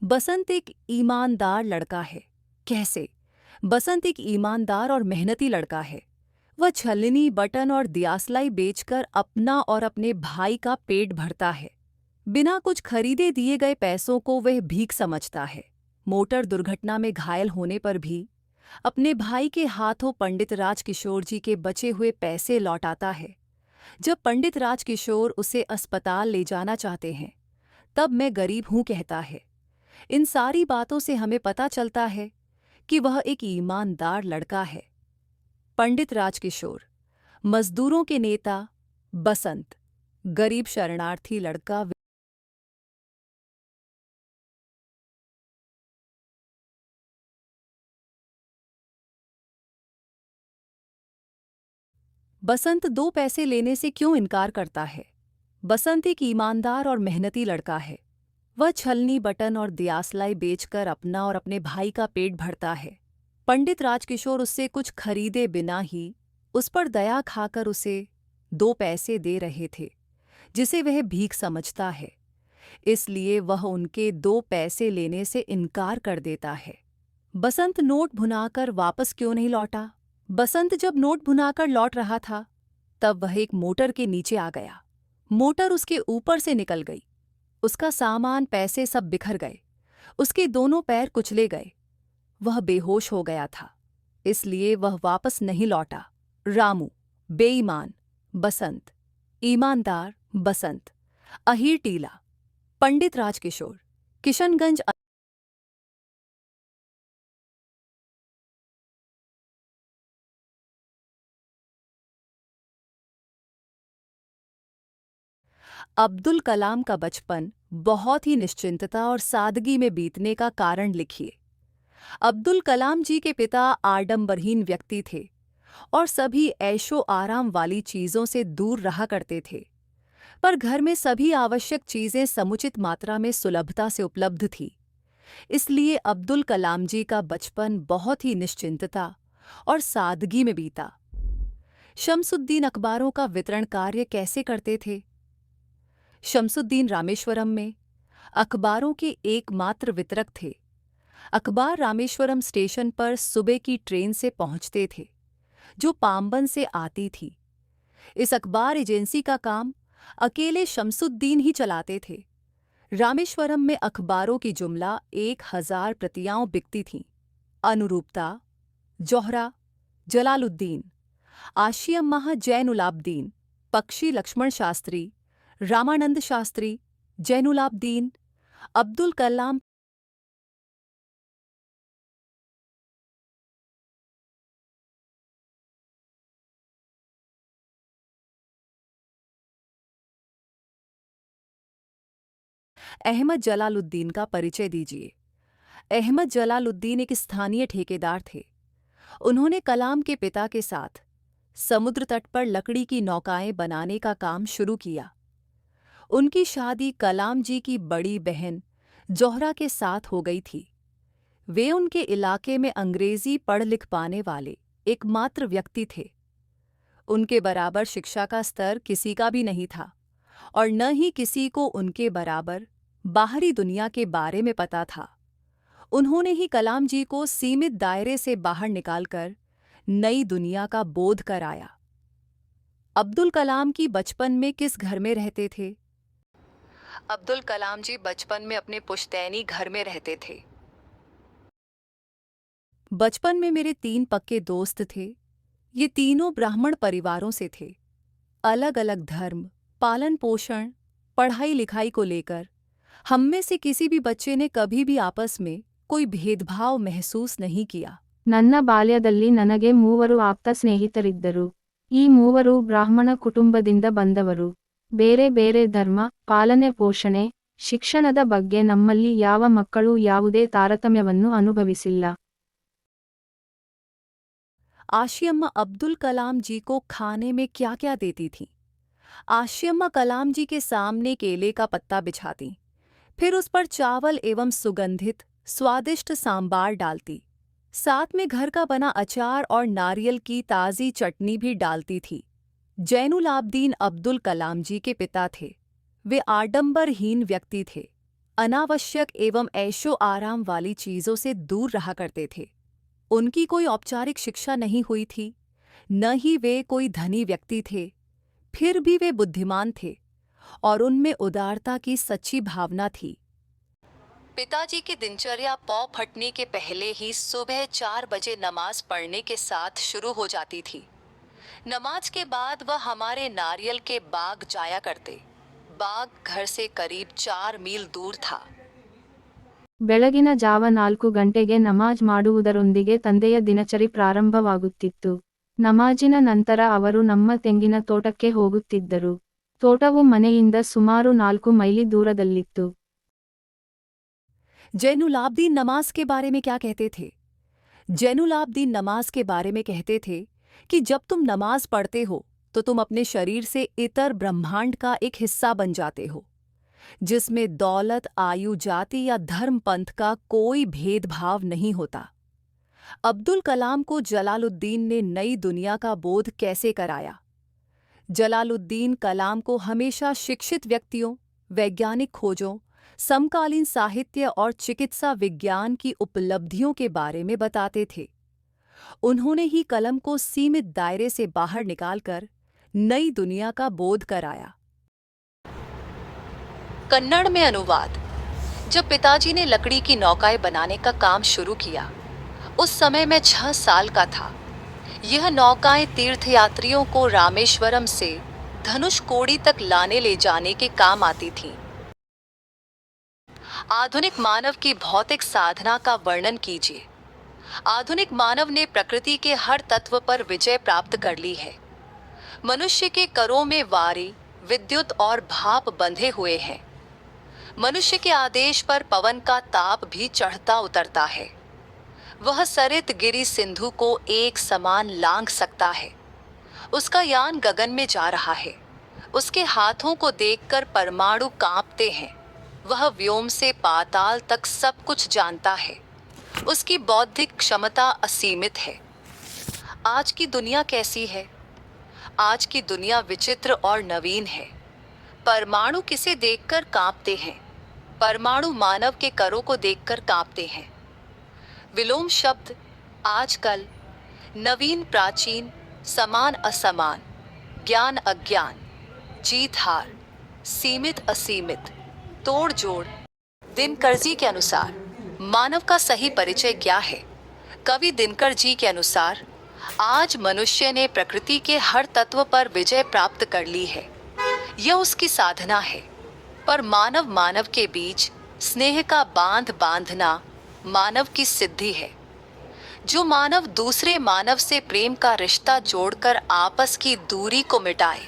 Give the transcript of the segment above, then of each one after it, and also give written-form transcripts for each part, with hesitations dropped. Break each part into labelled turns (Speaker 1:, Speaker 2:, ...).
Speaker 1: बसंत एक ईमानदार लड़का है। कैसे? बसंत एक ईमानदार और मेहनती लड़का है। वह छलनी, बटन और दियासलाई बेचकर अपना और अपने भाई का पेट भरता है। बिना कुछ खरीदे दिए गए पैसों को वह भीख समझता है। मोटर दुर्घटना में घायल होने पर भी अपने भाई के हाथों पंडित राजकिशोर जी के बचे हुए पैसे लौटाता है। जब पंडित राजकिशोर उसे अस्पताल ले जाना चाहते हैं, तब मैं गरीब हूं कहता है। इन सारी बातों से हमें पता चलता है कि वह एक ईमानदार लड़का है। पंडित राजकिशोर, मजदूरों के नेता बसंत, गरीब शरणार्थी लड़का। बसंत दो पैसे लेने से क्यों इनकार करता है? बसंत एक ईमानदार और मेहनती लड़का है। वह छलनी, बटन और दियासलाई बेचकर अपना और अपने भाई का पेट भरता है। पंडित राजकिशोर उससे कुछ खरीदे बिना ही उस पर दया खाकर उसे दो पैसे दे रहे थे, जिसे वह भीख समझता है। इसलिए वह उनके दो पैसे लेने से इनकार कर देता है। बसंत नोट भुनाकर वापस क्यों नहीं लौटा? बसंत जब नोट भुनाकर लौट रहा था, तब वह एक मोटर के नीचे आ गया। मोटर उसके ऊपर से निकल गई। उसका सामान, पैसे सब बिखर गए। उसके दोनों पैर कुचले गए। वह बेहोश हो गया था। इसलिए वह वापस नहीं लौटा। रामू, बेईमान बसंत, ईमानदार बसंत, अहीर टीला, पंडित राजकिशोर, किशनगंज। अब्दुल कलाम का बचपन बहुत ही निश्चिंतता और सादगी में बीतने का कारण लिखिए। अब्दुल कलाम जी के पिता आडंबरहीन व्यक्ति थे और सभी ऐशो आराम वाली चीज़ों से दूर रहा करते थे। पर घर में सभी आवश्यक चीज़ें समुचित मात्रा में सुलभता से उपलब्ध थी। इसलिए अब्दुल कलाम जी का बचपन बहुत ही निश्चिंतता और सादगी में बीता। शमसुद्दीन अखबारों का वितरण कार्य कैसे करते थे? शमसुद्दीन रामेश्वरम में अखबारों के एकमात्र वितरक थे। अखबार रामेश्वरम स्टेशन पर सुबह की ट्रेन से पहुंचते थे, जो पाम्बन से आती थी। इस अखबार एजेंसी का काम अकेले शमसुद्दीन ही चलाते थे। रामेश्वरम में अखबारों की जुमला 1000 प्रतियां बिकती थीं। अनुरूपता, जोहरा, जलालुद्दीन, आशियम्माह जैनुलाब्दीन, पक्षी लक्ष्मण शास्त्री, रामानंद शास्त्री, जैनुलाब्दीन, अब्दुल कलाम। अहमद जलालुद्दीन का परिचय दीजिए। अहमद जलालुद्दीन एक स्थानीय ठेकेदार थे। उन्होंने कलाम के पिता के साथ समुद्र तट पर लकड़ी की नौकाएं बनाने का काम शुरू किया। उनकी शादी कलाम जी की बड़ी बहन जोहरा के साथ हो गई थी। वे उनके इलाके में अंग्रेजी पढ़ लिख पाने वाले एकमात्र व्यक्ति थे। उनके बराबर शिक्षा का स्तर किसी का भी नहीं था और न ही किसी को उनके बराबर बाहरी दुनिया के बारे में पता था। उन्होंने ही कलाम जी को सीमित दायरे से बाहर निकालकर नई दुनिया का बोध कराया। अब्दुल कलाम की बचपन में किस घर में रहते थे? अब्दुल कलाम जी बचपन में अपने पुश्तैनी घर में रहते थे। बचपन में मेरे 3 पक्के दोस्त थे। ये तीनों ब्राह्मण परिवारों से थे। अलग अलग धर्म, पालन पोषण, पढ़ाई लिखाई को लेकर हम में से किसी भी बच्चे ने कभी भी आपस में कोई भेदभाव महसूस नहीं किया।
Speaker 2: ನನ್ನ ಬಾಲ್ಯದಲ್ಲಿ ನನಗೆ ಮೂವರು ಆಪ್ತ ಸ್ನೇಹಿತರಿದ್ದರು. ಈ ಮೂವರು ಬ್ರಾಹ್ಮಣ ಕುಟುಂಬದಿಂದ ಬಂದವರು. ಬೇರೆ ಬೇರೆ ಧರ್ಮ, ಪಾಲನೆ ಪೋಷಣೆ, ಶಿಕ್ಷಣದ ಬಗ್ಗೆ ನಮ್ಮಲ್ಲಿ ಯಾವ ಮಕ್ಕಳು ಯಾವುದೇ ತಾರತಮ್ಯವನ್ನು ಅನುಭವಿಸಿಲ್ಲ.
Speaker 1: आशियम्मा अब्दुल कलाम जी को खाने में क्या क्या देती थीं? आशियम्मा कलाम जी के सामने केले का पत्ता बिछाती, फिर उस पर चावल एवं सुगंधित स्वादिष्ट सांबार डालती। साथ में घर का बना अचार और नारियल की ताज़ी चटनी भी डालती थी। जैनुलाब्दीन अब्दुल कलाम जी के पिता थे। वे आडंबरहीन व्यक्ति थे। अनावश्यक एवं ऐशो आराम वाली चीजों से दूर रहा करते थे। उनकी कोई औपचारिक शिक्षा नहीं हुई थी, न ही वे कोई धनी व्यक्ति थे, फिर भी वे बुद्धिमान थे और उनमें उदारता की सच्ची भावना थी। पिताजी की दिनचर्या पौ फटने के पहले ही सुबह 4 बजे नमाज पढ़ने के साथ शुरू हो जाती थी। नमाज के बाद वह हमारे नारियल के बाग जाया करते। बाग घर से करीब 4 मील दूर था।
Speaker 2: ಬೆಳಗಿನ ಜಾವ 4 ಗಂಟೆಗೆ ನಮಾಜ್ ಮಾಡುವುದರೊಂದಿಗೆ ತಂದೆಯ ದಿನಚರಿ ಪ್ರಾರಂಭವಾಗುತ್ತಿತ್ತು. ನಮಾಜಿನ ನಂತರ ಅವರು ನಮ್ಮ ತೆಂಗಿನ ತೋಟಕ್ಕೆ ಹೋಗುತ್ತಿದ್ದರು. ತೋಟವು ಮನೆಯಿಂದ ಸುಮಾರು 4 ಮೈಲಿ ದೂರದಲ್ಲಿತ್ತು.
Speaker 1: जैनुलाब्दीन नमाज के बारे में क्या कहते थे? जैनुलाब्दीन नमाज के बारे में कहते थे कि जब तुम नमाज पढ़ते हो तो तुम अपने शरीर से इतर ब्रह्मांड का एक हिस्सा बन जाते हो, जिसमें दौलत, आयु, जाति या धर्म पंथ का कोई भेदभाव नहीं होता। अब्दुल कलाम को जलालुद्दीन ने नई दुनिया का बोध कैसे कराया? जलालुद्दीन कलाम को हमेशा शिक्षित व्यक्तियों, वैज्ञानिक खोजों, समकालीन साहित्य और चिकित्सा विज्ञान की उपलब्धियों के बारे में बताते थे। उन्होंने ही कलम को सीमित दायरे से बाहर निकालकर नई दुनिया का बोध कराया। कन्नड़ में अनुवाद। जब पिताजी ने लकड़ी की नौकाएं बनाने का काम शुरू किया, उस समय मैं 6 साल का था। यह नौकाएं तीर्थयात्रियों को रामेश्वरम से धनुषकोडी तक लाने ले जाने के काम आती थीं। आधुनिक मानव की भौतिक साधना का वर्णन कीजिए। आधुनिक मानव ने प्रकृति के हर तत्व पर विजय प्राप्त कर ली है। मनुष्य के करों में वारी, विद्युत और भाप बंधे हुए हैं। मनुष्य के आदेश पर पवन का ताप भी चढ़ता उतरता है। वह सरित गिरि सिंधु को एक समान लांघ सकता है। उसका यान गगन में जा रहा है। उसके हाथों को देखकर परमाणु कांपते हैं। वह व्योम से पाताल तक सब कुछ जानता है। उसकी बौद्धिक क्षमता असीमित है। आज की दुनिया कैसी है? आज की दुनिया विचित्र और नवीन है। परमाणु किसे देखकर कांपते हैं? परमाणु मानव के करों को देखकर कांपते हैं। विलोम शब्द आजकल, नवीन प्राचीन, समान असमान, ज्ञान अज्ञान, जीत हार, सीमित असीमित, तोड़ जोड़। दिनकर जी के अनुसार मानव का सही परिचय क्या है? कवि दिनकर जी के अनुसार आज मनुष्य ने प्रकृति के हर तत्व पर विजय प्राप्त कर ली है। यह उसकी साधना है। पर मानव मानव के बीच स्नेह का बांध बांधना मानव की सिद्धि है। जो मानव दूसरे मानव से प्रेम का रिश्ता जोड़कर आपस की दूरी को मिटाए,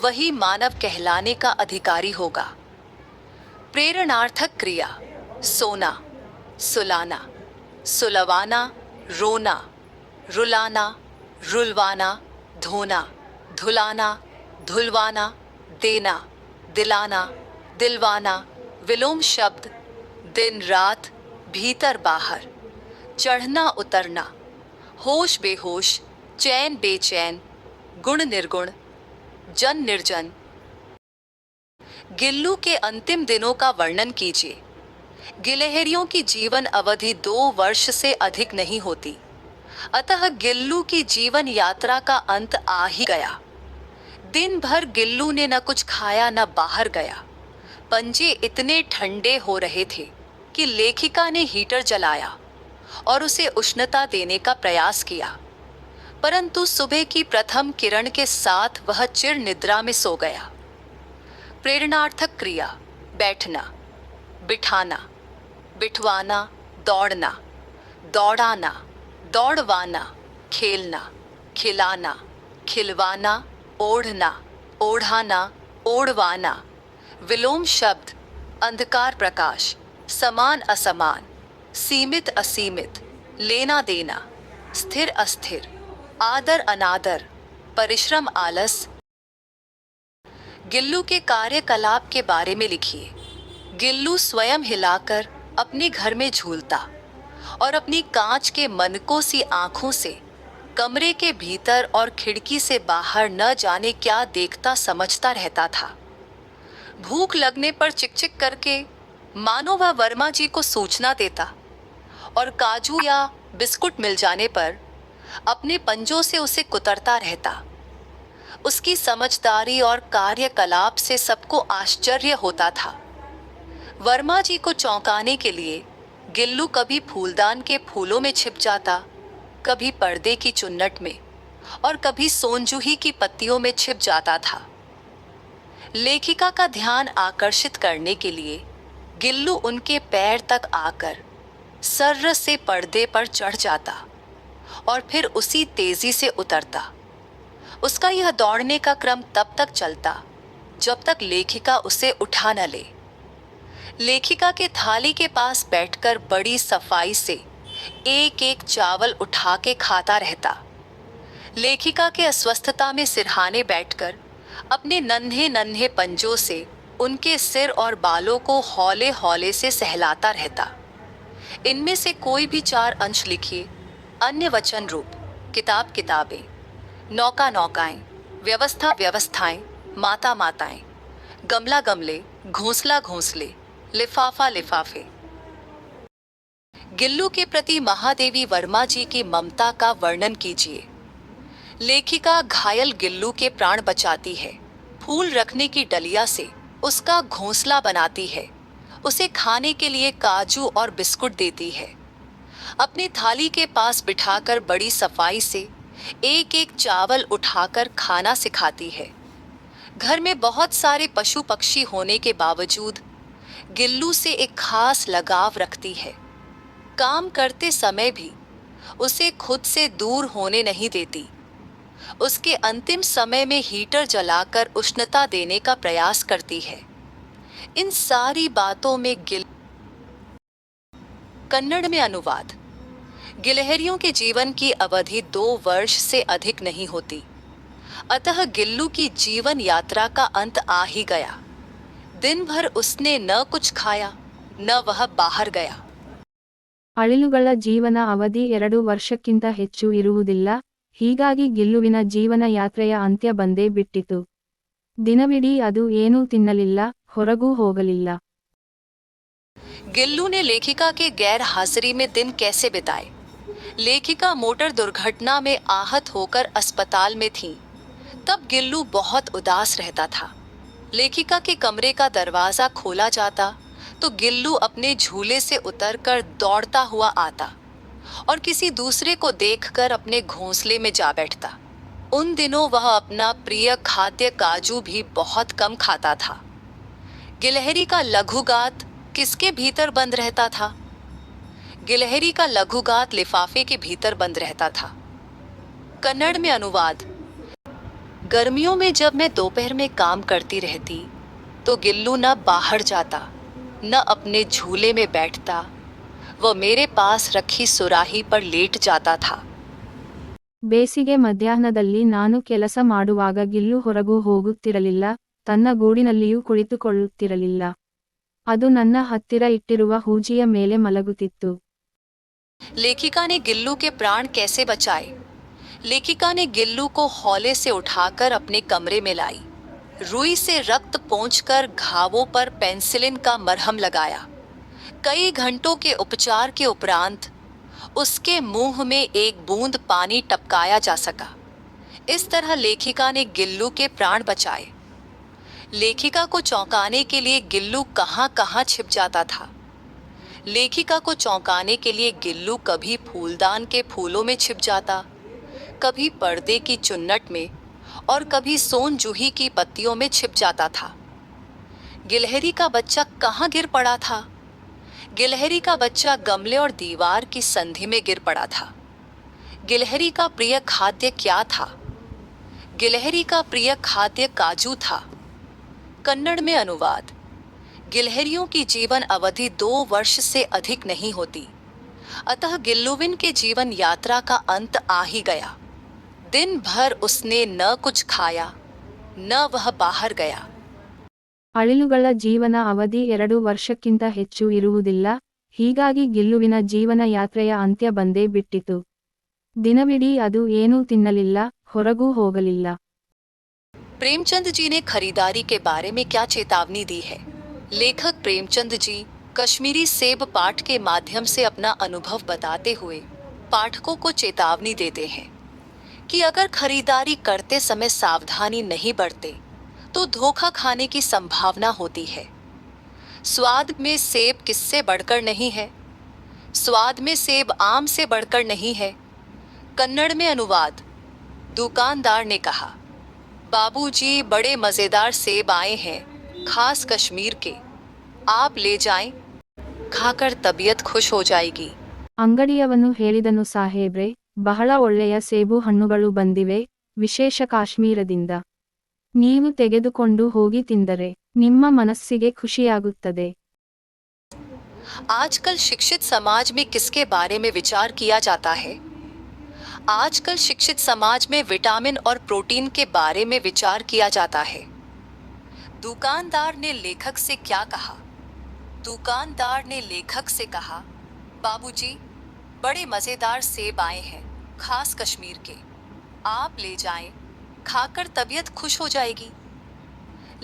Speaker 1: वही मानव कहलाने का अधिकारी होगा। प्रेरणार्थक क्रिया: सोना, सुलाना, सुलवाना, रोना, रुलाना, रुलवाना, धोना, धुलाना, धुलवाना, देना, दिलाना, दिलवाना। विलोम शब्द दिन रात, भीतर बाहर, चढ़ना उतरना, होश बेहोश, चैन बेचैन, गुण निर्गुण, जन निर्जन। गिल्लू के अंतिम दिनों का वर्णन कीजिए। गिलहरियों की जीवन अवधि 2 वर्ष से अधिक नहीं होती, अतः गिल्लू की जीवन यात्रा का अंत आ ही गया। दिन भर गिल्लू ने न कुछ खाया न बाहर गया। पंजे इतने ठंडे हो रहे थे कि लेखिका ने हीटर जलाया और उसे उष्णता देने का प्रयास किया, परंतु सुबह की प्रथम किरण के साथ वह चिर निद्रा में सो गया। प्रेरणार्थक क्रिया: बैठना, बिठाना, बिठवाना, दौड़ना, दौड़ाना, दौड़वाना, खेलना, खिलाना, खिलवाना, ओढ़ना, ओढ़ाना, ओढ़वाना। विलोम शब्द अंधकार प्रकाश, समान असमान, सीमित असीमित, लेना देना, स्थिर अस्थिर, आदर अनादर, परिश्रम आलस। गिल्लू के कार्यकलाप के बारे में लिखिए। गिल्लू स्वयं हिलाकर अपने घर में झूलता और अपनी कांच के मनकों सी आंखों से कमरे के भीतर और खिड़की से बाहर न जाने क्या देखता समझता रहता था। भूख लगने पर चिक चिक करके मानो वह वर्मा जी को सूचना देता और काजू या बिस्कुट मिल जाने पर अपने पंजों से उसे कुतरता रहता। उसकी समझदारी और कार्यकलाप से सबको आश्चर्य होता था। वर्मा जी को चौंकाने के लिए गिल्लू कभी फूलदान के फूलों में छिप जाता, कभी पर्दे की चुन्नट में और कभी सोनजूही की पत्तियों में छिप जाता था। लेखिका का ध्यान आकर्षित करने के लिए गिल्लू उनके पैर तक आकर सर्र से पर्दे पर चढ़ जाता और फिर उसी तेजी से उतरता। उसका यह दौड़ने का क्रम तब तक चलता जब तक लेखिका उसे उठा न ले। लेखिका के थाली के पास बैठकर बड़ी सफाई से एक एक चावल उठा के खाता रहता। लेखिका के अस्वस्थता में सिरहाने बैठकर अपने नन्हे नन्हे पंजों से उनके सिर और बालों को हौले हौले से सहलाता रहता। इनमें से कोई भी 4 अंश लिखिए, अन्य वचन रूप, किताब किताबें, नौका नौकाएं, व्यवस्था व्यवस्थाएं, माता माताएं, गमला गमले, घोंसला घोंसले, लिफाफा लिफाफे। गिल्लू के प्रति महादेवी वर्मा जी की ममता का वर्णन कीजिए। लेखिका घायल गिल्लू के प्राण बचाती है, फूल रखने की डलिया से उसका घोंसला बनाती है, उसे खाने के लिए काजू और बिस्कुट देती है, अपनी थाली के पास बिठाकर बड़ी सफाई से एक एक चावल उठाकर खाना सिखाती है। घर में बहुत सारे पशु पक्षी होने के बावजूद गिल्लू से एक खास लगाव रखती है। काम करते समय भी उसे खुद से दूर होने नहीं देती। उसके अंतिम समय में हीटर जलाकर उष्णता देने का प्रयास करती है। इन सारी बातों में कन्नड़ में अनुवाद। गिलहरियों के जीवन की अवधि 2 वर्ष से अधिक नहीं होती, अतः गिल्लू की जीवन यात्रा का अंत आ ही गया। दिन भर उसने न कुछ खाया, न वह बाहर गया।
Speaker 2: ಅಳಿಲುಗಳ ಜೀವನ ಅವಧಿ 2 ವರ್ಷಕ್ಕಿಂತ ಹೆಚ್ಚು ಇರುವುದಿಲ್ಲ, ಹೀಗಾಗಿ ಗಿಲ್ಲುವಿನ ಜೀವನ ಯಾತ್ರೆಯ ಅಂತ್ಯ ಬಂದೇ ಬಿಟ್ಟಿತು. ದಿನವಿಡೀ ಅದು ಏನೂ ತಿನ್ನಲಿಲ್ಲ, ಹೊರಗೂ ಹೋಗಲಿಲ್ಲ.
Speaker 1: गिल्लू ने लेखिका के गैर हाजिरी में दिन कैसे बिताए। लेखिका मोटर दुर्घटना में आहत होकर अस्पताल में थीं। तब गिल्लू बहुत उदास रहता था। लेखिका के कमरे का दरवाजा खोला जाता तो गिल्लू अपने झूले से उतरकर दौड़ता हुआ आता और किसी दूसरे को देखकर अपने घोंसले में जा बैठता। उन दिनों वह अपना प्रिय खाद्य काजू भी बहुत कम खाता था। गिलहरी का लघुगात किसके भीतर बंद रहता था? गिलहरी का लघुगात लिफाफे के भीतर बंद रहता था। कन्नड़ में अनुवाद। गर्मियों में जब मैं दोपहर में काम करती रहती तो गिल्लू न बाहर जाता, न अपने झूले में बैठता, वह मेरे पास रखी सुराही पर लेट जाता था।
Speaker 2: ಬೇಸಿಗೆ ಮಧ್ಯಾಹ್ನದಲ್ಲಿ ನಾನು ಕೆಲಸ ಮಾಡುವಾಗ ಗಿಲ್ಲು ಹೊರಗೂ ಹೋಗುತ್ತಿರಲಿಲ್ಲ, ತನ್ನ ಗೂಡಿನಲ್ಲಿಯೂ ಕುಳಿತುಕೊಳ್ಳುತ್ತಿರಲಿಲ್ಲ. ಅದು ನನ್ನ ಹತ್ತಿರ ಇಟ್ಟಿರುವ ಹೂಜಿಯ ಮೇಲೆ ಮಲಗುತ್ತಿತ್ತು.
Speaker 1: लेखिका ने गिल्लू के प्राण कैसे बचाए? लेखिका ने गिल्लू को हौले से उठाकर अपने कमरे में लाई, रुई से रक्त पोंछकर घावों पर पेंसिलिन का मरहम लगाया। कई घंटों के उपचार के उपरांत उसके मुंह में एक बूंद पानी टपकाया जा सका। इस तरह लेखिका ने गिल्लू के प्राण बचाए। लेखिका को चौंकाने के लिए गिल्लू कहां कहां छिप जाता था। लेखिका को चौंकाने के लिए गिल्लू कभी फूलदान के फूलों में छिप जाता, कभी पर्दे की चुन्नट में और कभी सोनजूही की पत्तियों में छिप जाता था। गिलहरी का बच्चा कहाँ गिर पड़ा था? गिलहरी का बच्चा गमले और दीवार की संधि में गिर पड़ा था। गिलहरी का प्रिय खाद्य क्या था? गिलहरी का प्रिय खाद्य काजू था। कन्नड़ में अनुवाद। गिलहरियों की जीवन अवधि 2 वर्ष से अधिक नहीं होती, अतः गिल्लुविन के जीवन यात्रा का अंत आ ही गया। दिन भर उसने न कुछ खाया, न वह बाहर गया।
Speaker 2: ಅಳಿಲುಗಳ ಜೀವನ ಅವಧಿ 2 ವರ್ಷಕ್ಕಿಂತ ಹೆಚ್ಚು ಇರುವುದಿಲ್ಲ, ಹೀಗಾಗಿ ಗಿಲ್ಲುವಿನ ಜೀವನ ಯಾತ್ರೆಯ ಅಂತ್ಯ ಬಂದೇ ಬಿಟ್ಟಿತು. ದಿನವಿಡೀ ಅದು ಏನೂ ತಿನ್ನಲಿಲ್ಲ, ಹೊರಗೂ ಹೋಗಲಿಲ್ಲ.
Speaker 1: प्रेमचंद जी ने खरीदारी के बारे में क्या चेतावनी दी है? लेखक प्रेमचंद जी कश्मीरी सेब पाठ के माध्यम से अपना अनुभव बताते हुए पाठकों को चेतावनी देते हैं कि अगर खरीदारी करते समय सावधानी नहीं बरते तो धोखा खाने की संभावना होती है। स्वाद में सेब किससे बढ़कर नहीं है, स्वाद में सेब आम से बढ़कर नहीं है। कन्नड़ में अनुवाद। दुकानदार ने कहा, बाबूजी बड़े मजेदार सेब आए हैं, खास कश्मीर के, आप ले जाएं, खाकर तबीयत खुश हो जाएगी।
Speaker 2: ಅಂಗಡಿಯವನು ಹೇಳಿದನು, ಸಾಹೇಬ್ರೆ, ಬಹಳ ಒಳ್ಳೆಯ ಸೇಬು ಹಣ್ಣುಗಳು ಬಂದಿವೆ, ವಿಶೇಷ ಕಾಶ್ಮೀರದಿಂದ. ನೀವು ತೆಗೆದುಕೊಂಡು ಹೋಗಿ ತಿಂದರೆ ನಿಮ್ಮ ಮನಸ್ಸಿಗೆ ಖುಷಿಯಾಗುತ್ತದೆ.
Speaker 1: आजकल शिक्षित समाज में किसके बारे में विचार किया जाता है? आजकल शिक्षित समाज में विटामिन और प्रोटीन के बारे में विचार किया जाता है। दुकानदार ने लेखक से क्या कहा? दुकानदार ने लेखक से कहा, बाबूजी बड़े मजेदार सेब आए हैं, खास कश्मीर के, आप ले जाएं, खाकर तबीयत खुश हो जाएगी।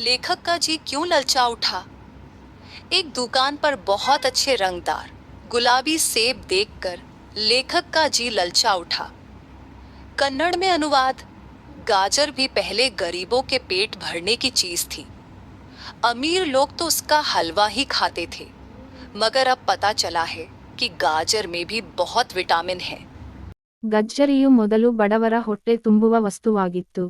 Speaker 1: लेखक का जी क्यों ललचा उठा? एक दुकान पर बहुत अच्छे रंगदार गुलाबी सेब देखकर लेखक का जी ललचा उठा। कन्नड़ में अनुवाद। गाजर भी पहले गरीबों के पेट भरने की चीज थी। अमीर लोग तो उसका हलवा ही खाते थे, मगर अब पता चला है कि गाजर में भी बहुत विटामिन है।
Speaker 2: ಗಜ್ಜರಿಯು ಮೊದಲು ಬಡವರ ಹೊಟ್ಟೆ ತುಂಬುವ ವಸ್ತುವಾಗಿತ್ತು.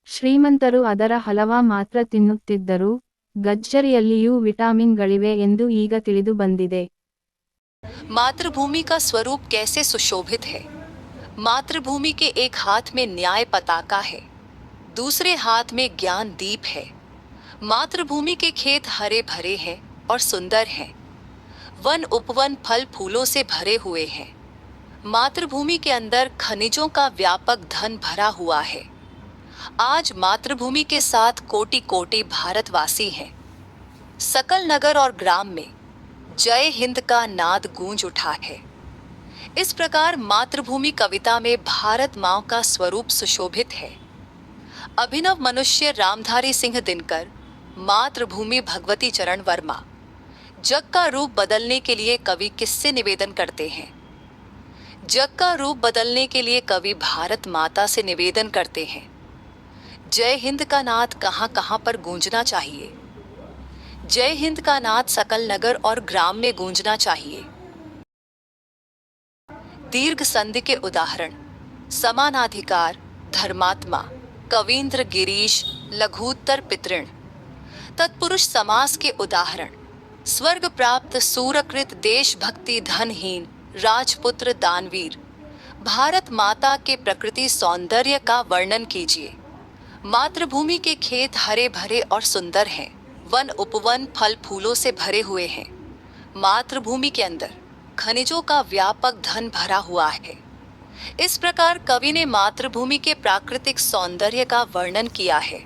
Speaker 2: ಶ್ರೀಮಂತರು ಅದರ ಹಲವ ಮಾತ್ರ ತಿನ್ನುತ್ತಿದ್ದರು. ಗಜ್ಜರಿಯಲ್ಲಿಯೂ ವಿಟಾಮಿನ್ಗಳಿವೆ ಎಂದು ಈಗ ತಿಳಿದು ಬಂದಿದೆ.
Speaker 1: मातृभूमि का स्वरूप कैसे सुशोभित है। मातृभूमि के एक हाथ में न्याय पताका है, दूसरे हाथ में ज्ञान दीप है। मातृभूमि के खेत हरे भरे हैं और सुंदर हैं, वन उपवन फल फूलों से भरे हुए हैं। मातृभूमि के अंदर खनिजों का व्यापक धन भरा हुआ है। आज मातृभूमि के साथ कोटि कोटि भारतवासी हैं। सकल नगर और ग्राम में जय हिंद का नाद गूंज उठा है। इस प्रकार मातृभूमि कविता में भारत माँ का स्वरूप सुशोभित है। अभिनव मनुष्य रामधारी सिंह दिनकर, मातृभूमि भगवती चरण वर्मा। जग का रूप बदलने के लिए कवि किससे निवेदन करते हैं? जग का रूप बदलने के लिए कवि भारत माता से निवेदन करते हैं। जय हिंद का नाद कहाँ कहाँ पर गूंजना चाहिए? जय हिंद का नाद सकल नगर और ग्राम में गूंजना चाहिए। दीर्घ संधि के उदाहरण: समानाधिकार, धर्मात्मा, कवींद्र गिरीश, लघुत्तर पितृण। तत्पुरुष समास के उदाहरण: स्वर्ग प्राप्त, सूरकृत, देशभक्ति, धनहीन, राजपुत्र, दानवीर। भारत माता के प्रकृति सौंदर्य का वर्णन कीजिए। मातृभूमि के खेत हरे भरे और सुंदर हैं, वन उपवन फल फूलों से भरे हुए हैं। मातृभूमि के अंदर खनिजों का व्यापक धन भरा हुआ है। इस प्रकार कवि ने मातृभूमि के प्राकृतिक सौंदर्य का वर्णन किया है।